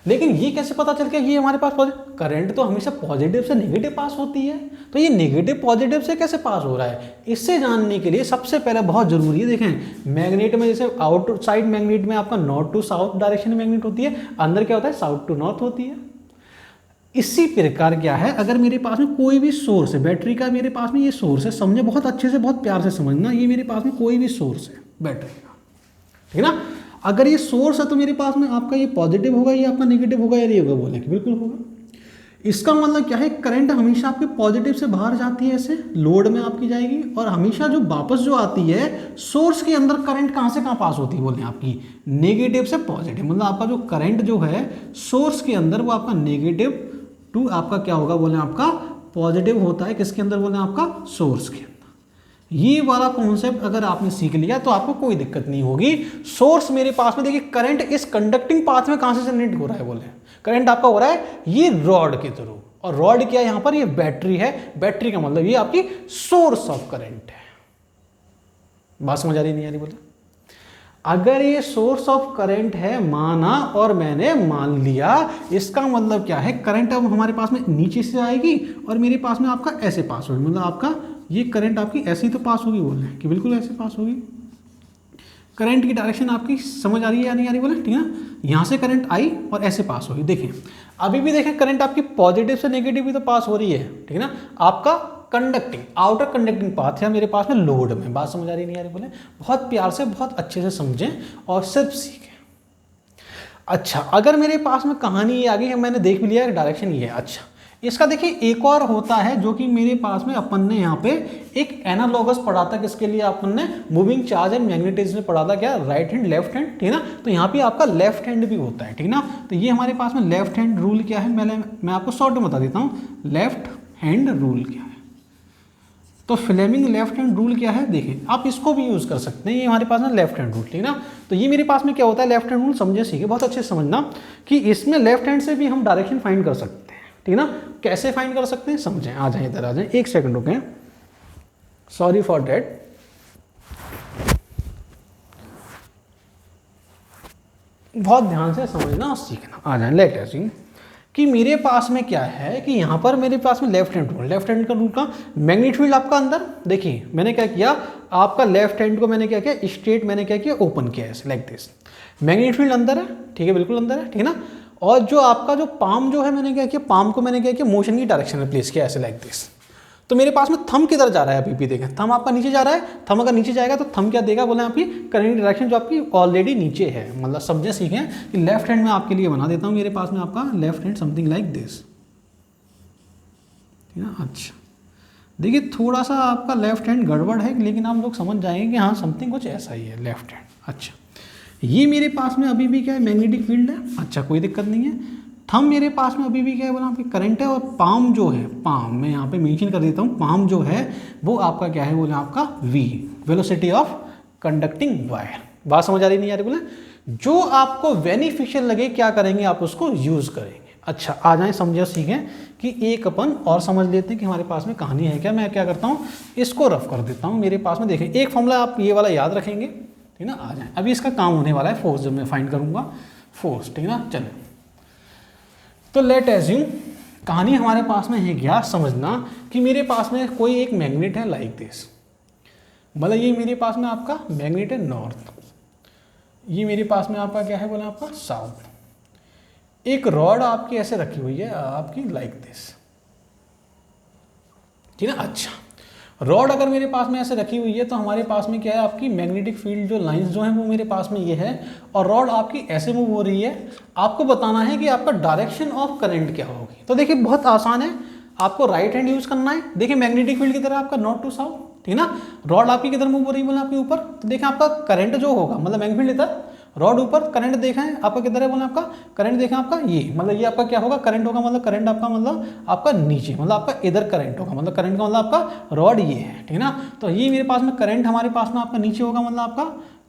Speaker 1: लेकिन ये कैसे पता चल गया ये हमारे पास पॉजिटिव, करंट तो हमेशा पॉजिटिव से नेगेटिव पास होती है, तो ये नेगेटिव पॉजिटिव से कैसे पास हो रहा है, इससे जानने के लिए सबसे पहले बहुत जरूरी है, देखें मैग्नेट में जैसे आउटसाइड मैग्नेट में आपका north to south direction magnet होती है, अंदर क्या होता है साउथ टू नॉर्थ होती है। इसी प्रकार क्या है, अगर मेरे पास में कोई भी सोर्स है, बैटरी का मेरे पास में ये सोर्स है, समझे बहुत अच्छे से, बहुत प्यार से समझना, ये मेरे पास में कोई भी सोर्स है बैटरी का, ठीक है ना। अगर ये सोर्स है तो मेरे पास में आपका ये पॉजिटिव होगा, ये आपका नेगेटिव होगा, या ये होगा, बोले कि बिल्कुल होगा। इसका मतलब क्या है, करंट हमेशा आपके पॉजिटिव से बाहर जाती है, ऐसे लोड में आपकी जाएगी, और हमेशा जो वापस जो आती है सोर्स के अंदर करंट कहाँ से कहाँ पास होती है, बोले आपकी नेगेटिव से पॉजिटिव। मतलब आपका जो करंट जो है सोर्स के अंदर वो आपका नेगेटिव टू आपका क्या होगा, बोले आपका पॉजिटिव होता है, किसके अंदर, बोले आपका सोर्स के अंदर। ये वाला कॉन्सेप्ट अगर आपने सीख लिया तो आपको कोई दिक्कत नहीं होगी। सोर्स मेरे पास में, देखिए करंट इस कंडक्टिंग पाथ में कहां से जनरेट हो रहा है, बोले करंट आपका हो रहा है ये रॉड के थ्रू, और रॉड क्या है यहां पर, ये बैटरी है। बैटरी का मतलब ये आपकी सोर्स ऑफ करंट है। बात समझ आ रही नहीं आ रही, बोले अगर ये सोर्स ऑफ करंट है माना, और मैंने मान लिया, इसका मतलब क्या है, करंट अब हमारे पास में नीचे से आएगी और मेरे पास में आपका ऐसे पास होगी। मतलब आपका ये करंट आपकी ऐसे ही तो पास होगी, बोल रहे हैं कि बिल्कुल ऐसे पास होगी। करंट की डायरेक्शन आपकी समझ आ रही है या नहीं आ रही, बोले ठीक है ना। यहाँ से करंट आई और ऐसे पास होगी। देखें अभी भी देखें करंट आपकी पॉजिटिव से नेगेटिव भी तो पास हो रही है, ठीक है ना। आपका कंडक्टिंग आउटर कंडक्टिंग पाथ है मेरे पास में लोड में। बात समझ आ रही नहीं आ रही, बोले बहुत प्यार से बहुत अच्छे से समझें और सिर्फ सीखें। अच्छा, अगर मेरे पास में कहानी ये आ गई है, मैंने देख भी लिया डायरेक्शन ये है। अच्छा, इसका देखिए एक और होता है जो कि मेरे पास में अपन ने यहाँ पे एक एनालॉगस पढ़ा था, किसके लिए अपन ने मूविंग चार्ज एंड मैग्नेटिज्म में पढ़ा था, क्या राइट हैंड लेफ्ट हैंड, ठीक है ना। तो यहाँ पे आपका लेफ्ट हैंड भी होता है, ठीक है ना। तो ये हमारे पास में लेफ्ट हैंड रूल क्या है, मैं आपको शॉर्ट में बता देता हूँ। लेफ्ट हैंड रूल क्या है, तो फ्लेमिंग लेफ्ट हैंड रूल क्या है, देखिए आप इसको भी यूज कर सकते हैं। ये हमारे पास में लेफ्ट हैंड रूल, ठीक है ना। तो ये मेरे पास में क्या होता है, लेफ्ट हैंड रूल समझे सीखे, बहुत अच्छे से समझना कि इसमें लेफ्ट हैंड से भी हम डायरेक्शन फाइंड कर सकते हैं, ठीक है ना। कैसे फाइंड कर सकते हैं समझें, आ जाए इधर आ जाए, एक सेकंड रुकें, सॉरी फॉर डेट। बहुत ध्यान से समझना और सीखना। आ जाए लेट अस सी कि मेरे पास में क्या है, कि यहाँ पर मेरे पास में left hand rule, left hand का रूल का मैग्नेट फील्ड आपका अंदर, देखिए मैंने क्या किया, आपका लेफ्ट हैंड को मैंने क्या किया, स्ट्रेट मैंने क्या किया, ओपन किया ऐसे लाइक दिस। मैग्नेट फील्ड अंदर है, ठीक है, बिल्कुल अंदर है, ठीक है ना। और जो आपका जो पाम जो है, मैंने क्या किया, पाम को मैंने क्या किया, मोशन की डायरेक्शन में प्लेस किया ऐसे लाइक दिस। तो मेरे पास में थंब किधर जा रहा है, अभी भी देखें थंब आपका नीचे जा रहा है। थंब अगर नीचे जाएगा तो थंब क्या देगा, बोले आपकी करंट डायरेक्शन जो आपकी ऑलरेडी नीचे है। मतलब समझे सीखें कि लेफ्ट हैंड में आपके लिए बना देता हूँ, मेरे पास में आपका left hand something like this, ठीक है ना। अच्छा देखिए थोड़ा सा आपका लेफ्ट हैंड गड़बड़ है, लेकिन आप लोग समझ जाएंगे कि हाँ समथिंग कुछ ऐसा ही है लेफ्ट हैंड। अच्छा ये मेरे पास में अभी भी क्या है, मैग्नेटिक फील्ड है। अच्छा, कोई दिक्कत नहीं है। थंब मेरे पास में अभी भी क्या है बोला, आपकी करंट है। और पाम जो है, पाम मैं यहाँ पे मेंशन कर देता हूँ, पाम जो है वो आपका क्या है बोले, आपका V, velocity of conducting wire. बात समझ आ रही नहीं आ रही बोले? जो आपको बेनिफिशियल लगे क्या करेंगे, आप उसको यूज़ करेंगे। अच्छा, आ जाए समझे सीखें कि एक अपन और समझ लेते हैं कि हमारे पास में कहानी है क्या। मैं क्या करता हूँ, इसको रफ कर देता हूँ। मेरे पास में देखें एक फॉर्मूला, आप ये वाला याद रखेंगे, ठीक ना। आ जाए, अभी इसका काम होने वाला है फोर्स, जब मैं फाइंड करूँगा फोर्स, ठीक ना। चलो, तो लेट एज्यूम कहानी हमारे पास में है क्या, समझना कि मेरे पास में कोई एक मैग्नेट है लाइक दिस। मतलब ये मेरे पास में आपका मैग्नेट है नॉर्थ, ये मेरे पास में आपका क्या है बोला, आपका साउथ। एक रॉड आपकी ऐसे रखी हुई है आपकी लाइक दिस, ठीक है ना। अच्छा, रॉड अगर मेरे पास में ऐसे रखी हुई है तो हमारे पास में क्या है, आपकी मैग्नेटिक फील्ड जो लाइंस जो हैं वो मेरे पास में ये है, और रॉड आपकी ऐसे मूव हो रही है। आपको बताना है कि आपका डायरेक्शन ऑफ करंट क्या होगी। तो देखिए बहुत आसान है, आपको राइट हैंड यूज करना है। देखिए मैग्नेटिक फील्ड की तरह आपका नॉर्थ टू साउथ, ठीक है ना। रॉड आपकी किधर मूव हो रही है बोला, आपके ऊपर। तो देखिए आपका करंट जो होगा, मतलब मैग्नेटिक फील्ड इधर, रॉड ऊपर, करंट देखा है आपका किधर है बोला, आपका करंट देखा आपका ये, मतलब ये आपका क्या होगा, करंट होगा। मतलब करंट आपका मतलब आपका नीचे, मतलब आपका इधर करंट होगा। मतलब करंट का मतलब आपका रॉड ये है, ठीक है ना। तो ये मेरे पास में करंट हमारे पास में आपका नीचे होगा, मतलब आपका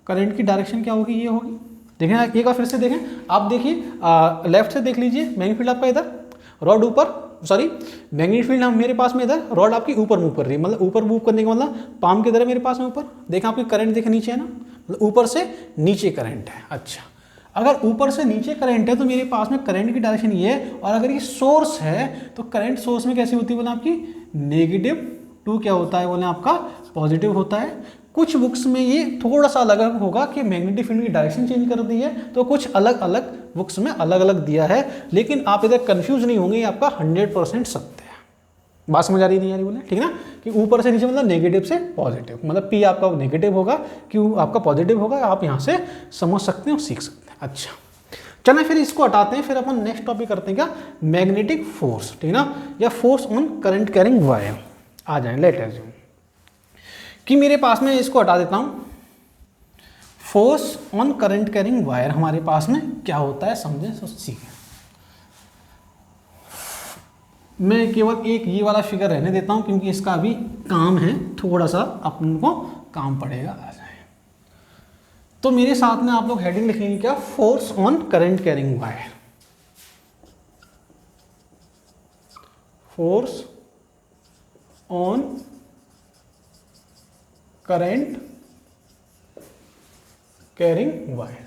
Speaker 1: करंट की डायरेक्शन क्या होगी, ये होगी। देखें एक बार फिर से देखें, आप देखिए लेफ्ट से देख लीजिए, मैग्नेटिक फील्ड आपका इधर, रॉड ऊपर, सॉरी मैग्नेटिक फील्ड हम मेरे पास में इधर, रॉड आपकी ऊपर मूव कर रही है। मतलब ऊपर मूव करने का मतलब पाम किधर है मेरे पास में, ऊपर। देखा आपकी करंट देखे नीचे है ना, मतलब ऊपर से नीचे करंट है। अच्छा, अगर ऊपर से नीचे करंट है तो मेरे पास में करंट की डायरेक्शन ये है। और अगर ये सोर्स है तो करंट सोर्स में कैसी होती है बोले, आपकी नेगेटिव टू क्या होता है बोले, आपका पॉजिटिव होता है। कुछ बुक्स में ये थोड़ा सा अलग होगा कि मैग्नेटिक फील्ड की डायरेक्शन चेंज कर दी है, तो कुछ अलग अलग बुक्स में अलग अलग दिया है। लेकिन आप इधर कंफ्यूज नहीं होंगे, ये आपका 100% सत्य है। बात समझ आ रही नहीं आ रही बोले, ठीक है ना। कि ऊपर से नीचे मतलब नेगेटिव से पॉजिटिव, मतलब पी आपका नेगेटिव होगा, क्यू आपका पॉजिटिव होगा। आप यहाँ से समझ सकते हैं और सीख सकते हैं। अच्छा, चलें फिर इसको हटाते हैं, फिर अपन नेक्स्ट टॉपिक करते हैं क्या, मैग्नेटिक फोर्स, ठीक है ना, या force on current carrying wire. आ जाए, लेट एज्यूम कि मेरे पास में, इसको हटा देता हूं, force on current carrying wire हमारे पास में क्या होता है, समझें तो सीखें। मैं केवल एक ये वाला फिगर रहने देता हूं क्योंकि इसका अभी काम है, थोड़ा सा अपन को काम पड़ेगा। आ जाए, तो मेरे साथ में आप लोग हेडिंग लिखेंगे क्या, force on current carrying wire. Force on current carrying wire.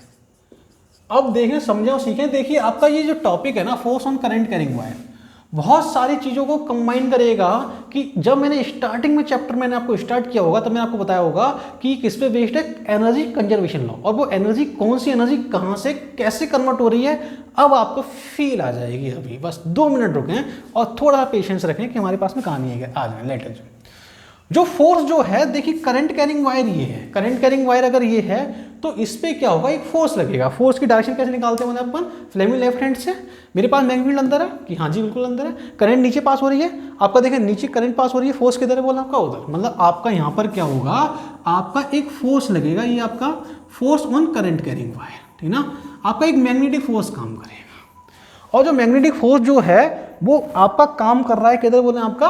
Speaker 1: अब देखें, समझें और सीखें। देखिए आपका ये जो टॉपिक है ना, force on current carrying wire, बहुत सारी चीज़ों को कंबाइन करेगा। कि जब मैंने स्टार्टिंग में चैप्टर मैंने आपको स्टार्ट किया होगा, तब मैंने आपको बताया होगा कि किस पे बेस्ड है, एनर्जी कंजर्वेशन लॉ। और वो एनर्जी कौन सी एनर्जी कहाँ से कैसे कन्वर्ट हो रही है, अब आपको फील आ जाएगी। अभी बस 2 मिनट रुकें और थोड़ा सा पेशेंस रखें कि हमारे पास में कहानी है क्या। आ जाए, लेट अस जो फोर्स जो है, देखिए करंट कैरिंग वायर ये है, करंट कैरिंग वायर अगर ये है तो इस पे क्या होगा, एक फोर्स लगेगा। फोर्स की डायरेक्शन कैसे निकालते हैं मतलब अपन, फ्लेमिंग लेफ्ट हैंड से। मेरे पास मैग्नेटिक फील्ड अंदर है कि हाँ जी बिल्कुल अंदर है, करंट नीचे पास हो रही है, आपका देखें नीचे करंट पास हो रही है, फोर्स किधर है बोला आपका उधर। मतलब आपका यहाँ पर क्या होगा, आपका एक फोर्स लगेगा, ये आपका force on current carrying wire, ठीक ना। आपका एक मैग्नेटिक फोर्स काम करेगा, और जो मैग्नेटिक फोर्स जो है वो आपका काम कर रहा है किधर बोले, आपका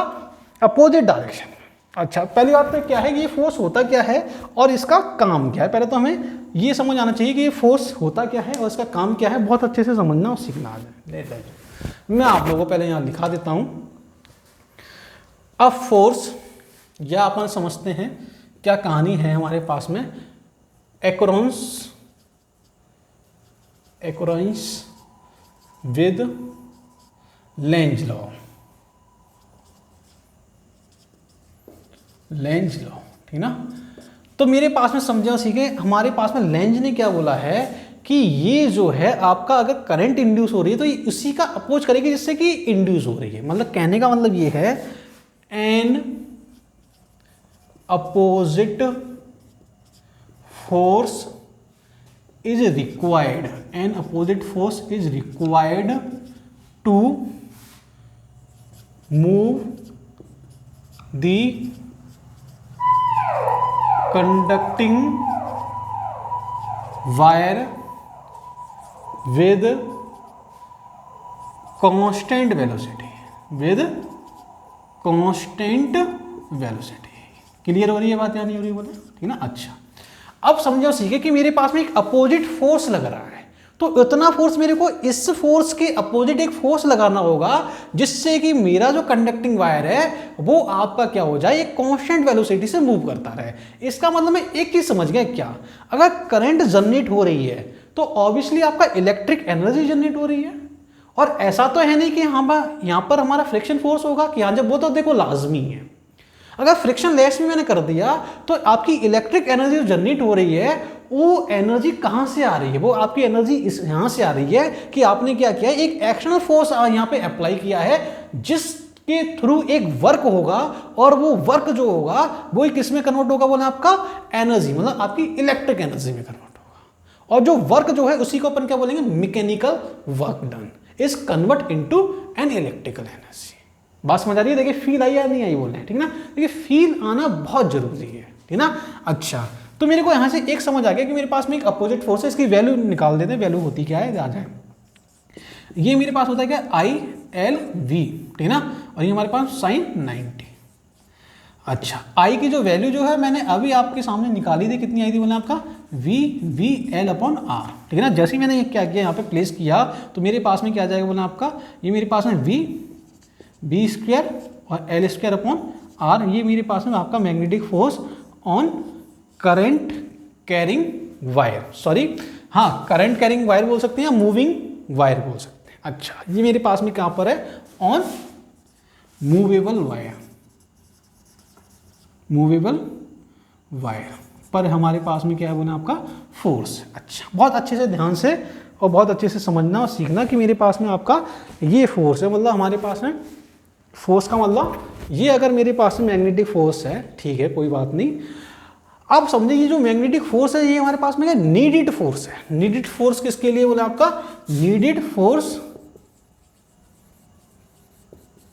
Speaker 1: अपोजिट डायरेक्शन। अच्छा, पहली बात तो क्या है कि ये फोर्स होता क्या है और इसका काम क्या है। पहले तो हमें ये समझ आना चाहिए कि ये फोर्स होता क्या है और इसका काम क्या है, बहुत अच्छे से समझना और सीखना आ जाए। मैं आप लोगों को पहले यहाँ लिखा देता हूँ। अब फोर्स, या अपन समझते हैं क्या कहानी है हमारे पास में, accordance with Lenz law. Lenz law, ठीक ना। तो मेरे पास में समझा सीखे, हमारे पास में लेंज ने क्या बोला है कि ये जो है आपका अगर करंट इंड्यूस हो रही है तो ये उसी का अपोज करेगी जिससे कि इंड्यूस हो रही है। मतलब कहने का मतलब ये है, an opposite force is required, an opposite force is required to move the conducting wire with constant velocity, with constant velocity. Clear हो रही है बात या नहीं हो रही बोले, ठीक ना। अच्छा, अब समझो सीखे कि मेरे पास में एक अपोजिट फोर्स लग रहा है, तो इतना फोर्स मेरे को इस फोर्स के अपोजिट एक फोर्स लगाना होगा जिससे कि मेरा जो कंडक्टिंग वायर है वो आपका क्या हो जाए, एक कांस्टेंट वेलोसिटी से मूव करता रहे। इसका मतलब मैं एक चीज समझ गया क्या, अगर करंट जनरेट हो रही है तो ऑब्वियसली आपका इलेक्ट्रिक एनर्जी जनरेट हो रही है, और ऐसा तो है नहीं कि हाँ यहाँ पर हमारा फ्रिक्शन फोर्स होगा कि हाँ, जब वो तो देखो लाजमी है। अगर फ्रिक्शन लेस भी मैंने कर दिया तो आपकी इलेक्ट्रिक एनर्जी जो जनरेट हो रही है वो एनर्जी कहाँ से आ रही है, वो आपकी एनर्जी इस यहाँ से आ रही है कि आपने क्या किया, एक एक्शनल फोर्स यहाँ पे अप्लाई किया है जिसके थ्रू एक वर्क होगा, और वो वर्क जो होगा वो किस में कन्वर्ट होगा बोले, आपका एनर्जी, मतलब आपकी इलेक्ट्रिक एनर्जी में कन्वर्ट होगा। और जो वर्क जो है उसी को अपन क्या बोलेंगे, mechanical work done is convert into an electrical energy. बात समझ आ रही है, देखिए फील आई या नहीं आई बोल रहे हैं, ठीक ना। देखिए फील आना बहुत जरूरी है, ठीक ना। अच्छा, तो मेरे को यहां से एक समझ आ गया कि मेरे पास में एक अपोजिट फोर्स है, इसकी वैल्यू निकाल देते हैं। वैल्यू होती क्या है, आ जाए, ये मेरे पास होता है क्या, आई एल वी, ठीक ना, और ये हमारे पास साइन 90। अच्छा, आई की जो वैल्यू जो है मैंने अभी आपके सामने निकाली थी, कितनी आई थी बोले आपका, वी एल अपॉन आर, ठीक है ना। जैसे ही मैंने ये क्या किया, यहाँ पे प्लेस किया तो मेरे पास में क्या आ जाएगा बोले आपका, ये मेरे पास में वी स्क्वायर और एल स्क्वायर अपॉन आर, ये मेरे पास में आपका magnetic force on current carrying wire, sorry हाँ करंट कैरिंग वायर बोल सकते हैं या मूविंग वायर बोल सकते हैं। अच्छा, ये मेरे पास में कहाँ पर है, on movable wire, movable wire पर हमारे पास में क्या है बोले आपका फोर्स। अच्छा, बहुत अच्छे से ध्यान से और बहुत अच्छे से समझना और सीखना कि मेरे पास में आपका ये फोर्स है, मतलब हमारे पास में फोर्स का मतलब ये, अगर मेरे पास में मैग्नेटिक फोर्स है, ठीक है कोई बात नहीं। अब समझिए ये जो मैग्नेटिक फोर्स है ये हमारे पास में क्या, नीडेड फोर्स है। नीडेड फोर्स किसके लिए बोले आपका, needed force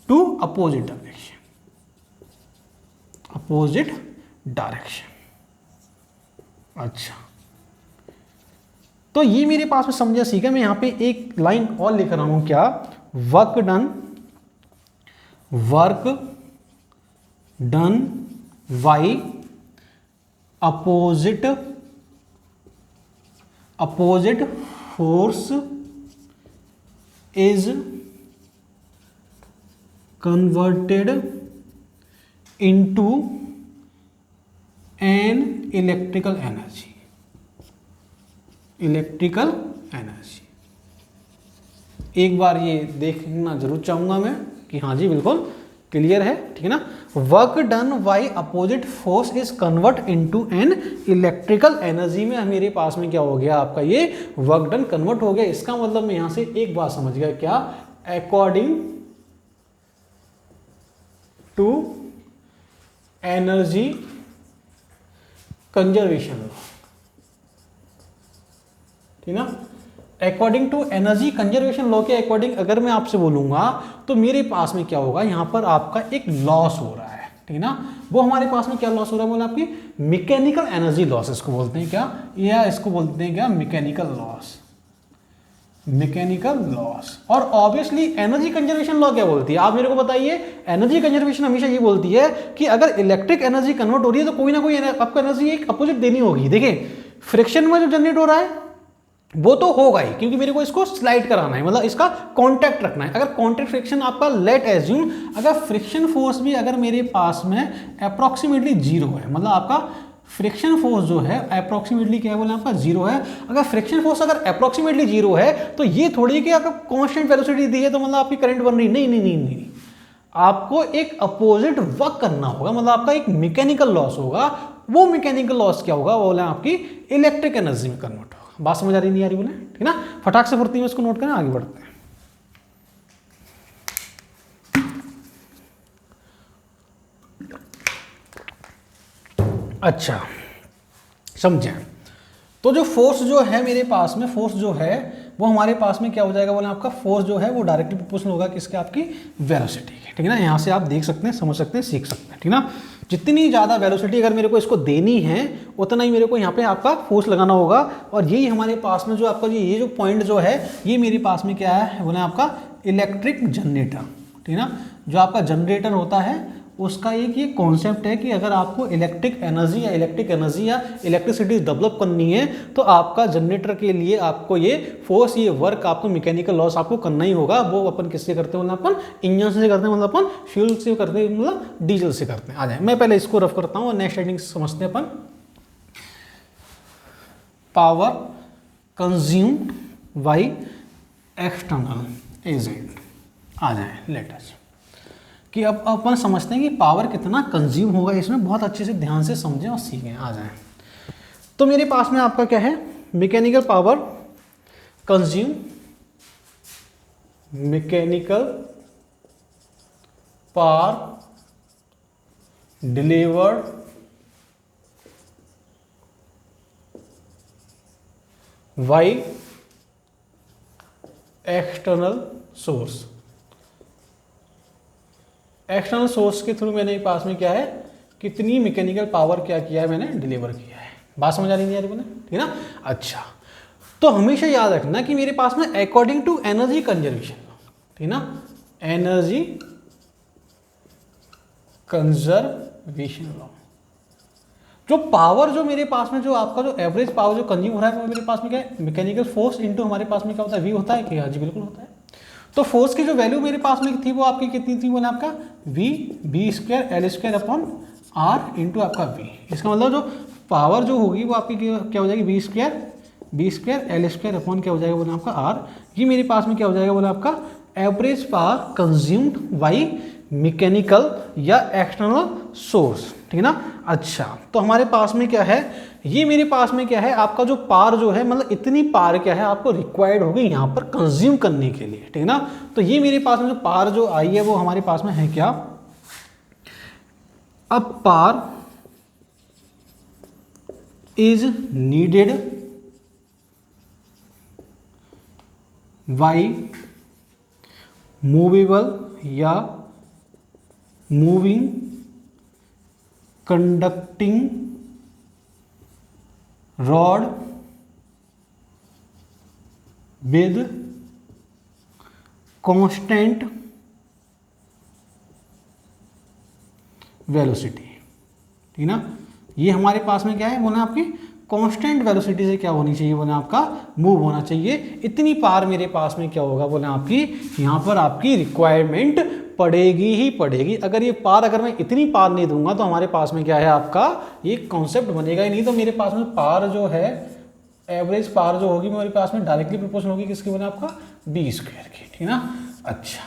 Speaker 1: to opposite direction, opposite direction. अच्छा, तो ये मेरे पास में समझा सीखा। मैं यहां पे एक लाइन और लिख रहा हूं, क्या, work done by opposite force is converted into an electrical energy, electrical energy. एक बार ये देखना जरूर चाहूंगा मैं कि हाँ जी बिल्कुल क्लियर है, ठीक है ना। Work done by opposite force is convert into an electrical energy में मेरे पास में क्या हो गया आपका, ये वर्क डन कन्वर्ट हो गया। इसका मतलब मैं यहां से एक बात समझ गया, क्या, according to energy conservation law, ठीक ना। According to energy conservation law के अकॉर्डिंग अगर मैं आपसे बोलूंगा तो मेरे पास में क्या होगा, यहां पर आपका एक लॉस हो रहा है, ठीक ना। वो हमारे पास में क्या लॉस हो रहा है बोला, आपकी मैकेनिकल एनर्जी लॉस इसको बोलते हैं क्या, या इसको बोलते हैं क्या, मैकेनिकल लॉस, मैकेनिकल लॉस। और ऑब्वियसली एनर्जी कंजर्वेशन लॉ क्या बोलती है, आप मेरे को बताइए। एनर्जी कंजर्वेशन हमेशा ये बोलती है कि अगर इलेक्ट्रिक एनर्जी कन्वर्ट हो रही है तो कोई ना कोई आपको एनर्जी एक अपोजिट देनी होगी। देखिए फ्रिक्शन में जो जनरेट हो रहा है वो तो होगा ही, क्योंकि मेरे को इसको स्लाइड कराना है, मतलब इसका कांटेक्ट रखना है। अगर कांटेक्ट फ्रिक्शन आपका, लेट एज्यूम अगर फ्रिक्शन फोर्स भी अगर मेरे पास में अप्रोक्सीमेटली जीरो है, मतलब आपका फ्रिक्शन फोर्स जो है अप्रोक्सीमेटली क्या बोले आपका जीरो है। अगर फ्रिक्शन फोर्स अगर अप्रोक्सीमेटली जीरो है तो ये थोड़ी कि अगर कांस्टेंट वेलोसिटी दी है तो मतलब आपकी करंट बन रही, नहीं नहीं नहीं नहीं, आपको एक अपोजिट वर्क करना होगा, मतलब आपका एक मैकेनिकल लॉस होगा। वो मैकेनिकल लॉस क्या होगा, वो बोले आपकी इलेक्ट्रिक एनर्जी में कन्वर्ट होगा। बात समझ आ रही नहीं आ रही बोले, ठीक ना। फटाक से फुर्ती में इसको नोट करें, आगे बढ़ते हैं। अच्छा समझे, तो जो फोर्स जो है मेरे पास में, फोर्स जो है वो हमारे पास में क्या हो जाएगा बोले आपका फोर्स जो है वो डायरेक्टली प्रोपोर्शनल होगा किसके, आपकी वेलोसिटी के, ठीक है ना। यहाँ से आप देख सकते हैं, समझ सकते हैं, सीख सकते हैं, ठीक ना। जितनी ज़्यादा वेलोसिटी अगर मेरे को इसको देनी है उतना ही मेरे को यहाँ पे आपका फोर्स लगाना होगा। और यही हमारे पास में जो आपका ये जो पॉइंट जो है ये मेरे पास में क्या है बोले आपका इलेक्ट्रिक जनरेटर, ठीक है ना। जो आपका जनरेटर होता है उसका एक ये कॉन्सेप्ट है कि अगर आपको इलेक्ट्रिक एनर्जी या इलेक्ट्रिसिटी डेवलप करनी है तो आपका जनरेटर के लिए आपको ये फोर्स, ये वर्क आपको मैकेनिकल लॉस आपको करना ही होगा। वो अपन किससे करते हैं, मतलब अपन इंजन से करते हैं, मतलब अपन फ्यूल से करते हैं, मतलब डीजल से करते हैं। आ जाए, मैं पहले इसको रफ करता हूँ और नेक्स्ट हेडिंग समझते हैं अपन। Power consumed by external agent. आ जाए लेटेस्ट कि अब अपन समझते हैं कि पावर कितना कंज्यूम होगा, इसमें बहुत अच्छे से ध्यान से समझें और सीखें। आ जाएं, तो मेरे पास में आपका क्या है, mechanical power consume, mechanical power delivered by external source. External source के थ्रू मैंने पास में क्या है, कितनी मैकेनिकल पावर क्या किया है, मैंने डिलीवर किया है। बात समझ आ रही है यार बोले, ठीक है ना। अच्छा, तो हमेशा याद रखना कि मेरे पास में अकॉर्डिंग टू एनर्जी कंजर्वेशन, ठीक है ना, एनर्जी कंजर्वेशन लॉ, जो पावर जो मेरे पास में जो आपका जो एवरेज पावर जो कंज्यूम हो रहा है वो मेरे पास में क्या है, मैकेनिकल फोर्स इनटू हमारे पास में क्या होता है, वी होता है कि हाँ जी बिल्कुल होता है। तो फोर्स की जो वैल्यू मेरे पास में थी वो आपकी कितनी थी बोले आपका B square L square upon R into आपका वी। इसका मतलब जो पावर जो होगी वो आपकी क्या हो जाएगी, B square L square upon क्या हो जाएगा बोले आपका आर। ये मेरे पास में क्या हो जाएगा बोले आपका average power consumed by mechanical या एक्सटर्नल सोर्स, ठीक है ना। अच्छा, तो हमारे पास में क्या है, ये मेरे पास में क्या है, आपका जो पावर जो है मतलब इतनी पावर क्या है आपको रिक्वायर्ड होगी यहाँ पर कंज्यूम करने के लिए, ठीक है ना। तो ये मेरे पास में जो पावर जो आई है वो हमारे पास में है क्या, अब power is needed by movable या moving conducting rod with constant velocity, ठीक ना। ये हमारे पास में क्या है बोले आपकी कांस्टेंट वेलोसिटी से क्या होनी चाहिए बोले आपका मूव होना चाहिए। इतनी पावर मेरे पास में क्या होगा बोले आपकी यहाँ पर आपकी रिक्वायरमेंट पड़ेगी ही पड़ेगी। अगर ये पावर अगर मैं इतनी पावर नहीं दूंगा तो हमारे पास में क्या है आपका ये कॉन्सेप्ट बनेगा ही नहीं। तो मेरे पास में पावर जो है एवरेज पावर जो होगी मेरे पास में डायरेक्टली प्रोपोर्शनल होगी किसके बोले आपका बी स्क्वायर की, ठीक है ना। अच्छा,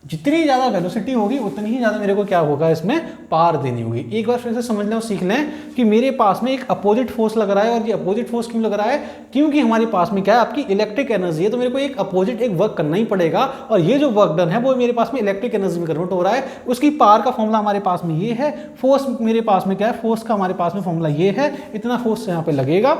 Speaker 1: जितनी ज़्यादा वेलोसिटी होगी उतनी ही ज़्यादा मेरे को क्या होगा इसमें पावर देनी होगी। एक बार फिर से समझ लें और सीख लें कि मेरे पास में एक अपोजिट फोर्स लग रहा है और ये अपोजिट फोर्स क्यों लग रहा है, क्योंकि हमारे पास में क्या है आपकी इलेक्ट्रिक एनर्जी है। तो मेरे को एक अपोजिट एक वर्क करना ही पड़ेगा और ये जो वर्क डन है वो मेरे पास में इलेक्ट्रिक एनर्जी में कन्वर्ट हो रहा है। उसकी पावर का फॉर्मूला हमारे पास में ये है, फोर्स मेरे पास में क्या है, फोर्स का हमारे पास में फॉर्मूला ये है, इतना फोर्स यहाँ पे लगेगा।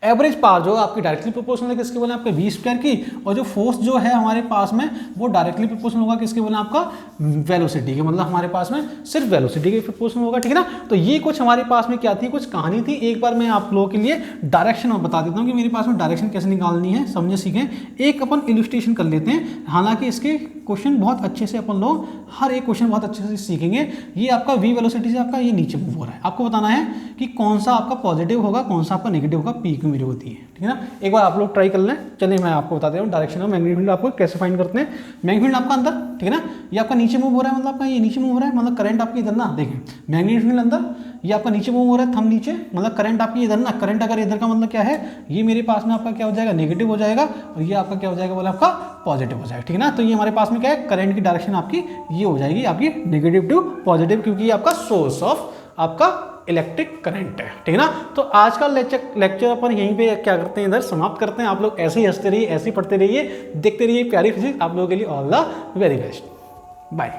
Speaker 1: एवरेज पावर जो आपकी डायरेक्टली प्रोपोर्शनल है किसके बोले आपके वी स्क्वायर की, और जो फोर्स जो है हमारे पास में वो डायरेक्टली प्रोपोर्शनल होगा किसके बोले आपका वेलोसिटी के, मतलब हमारे पास में सिर्फ वेलोसिटी के प्रोपोर्शनल होगा, ठीक है ना। तो ये कुछ हमारे पास में क्या थी, कुछ कहानी थी। एक बार मैं आप लोगों के लिए डायरेक्शन और बता देता हूँ कि मेरे पास में डायरेक्शन कैसे निकालनी है, समझे सीखें। एक अपन इलस्ट्रेशन कर लेते हैं, हालांकि इसके क्वेश्चन बहुत अच्छे से अपन लोग हर एक क्वेश्चन बहुत अच्छे से सीखेंगे। ये आपका वी वेलोसिटी से आपका ये नीचे मूव हो रहा है, आपको बताना है कि कौन सा आपका पॉजिटिव होगा कौन सा आपका नेगेटिव होगा, पी क्यू मेरी होती है, ठीक है ना। एक बार आप लोग ट्राई कर लें। चलिए मैं आपको बता दे रहा हूँ डायरेक्शन और मैग्नेटिक फील्ड आपको कैसे फाइंड करते हैं। मैग्नेटिक फील्ड आपका अंदर, ठीक है ना, ये आपका नीचे मूव हो रहा है, मतलब आपका ये नीचे मूव हो रहा है, मतलब करंट आपकी इधर ना, देखें मैग्नेटिक फील्ड अंदर, ये आपका नीचे मूव हो रहा है, थंब नीचे, मतलब करंट आपकी इधर ना, करंट अगर इधर का मतलब क्या है, ये मेरे पास में आपका क्या हो जाएगा नेगेटिव हो जाएगा और ये आपका क्या हो जाएगा बोले आपका पॉजिटिव हो जाएगा, ठीक है ना। तो ये हमारे पास में क्या है, करंट की डायरेक्शन आपकी ये हो जाएगी आपकी नेगेटिव टू पॉजिटिव, क्योंकि ये आपका सोर्स ऑफ आपका इलेक्ट्रिक करंट है, ठीक है ना। तो आज का लेक्चर अपन यहीं पे क्या करते हैं, इधर समाप्त करते हैं। आप लोग ऐसे ही हंसते रहिए, ऐसे ही पढ़ते रहिए, देखते रहिए प्यारी फिजिक्स। आप लोगों के लिए all the very best, bye.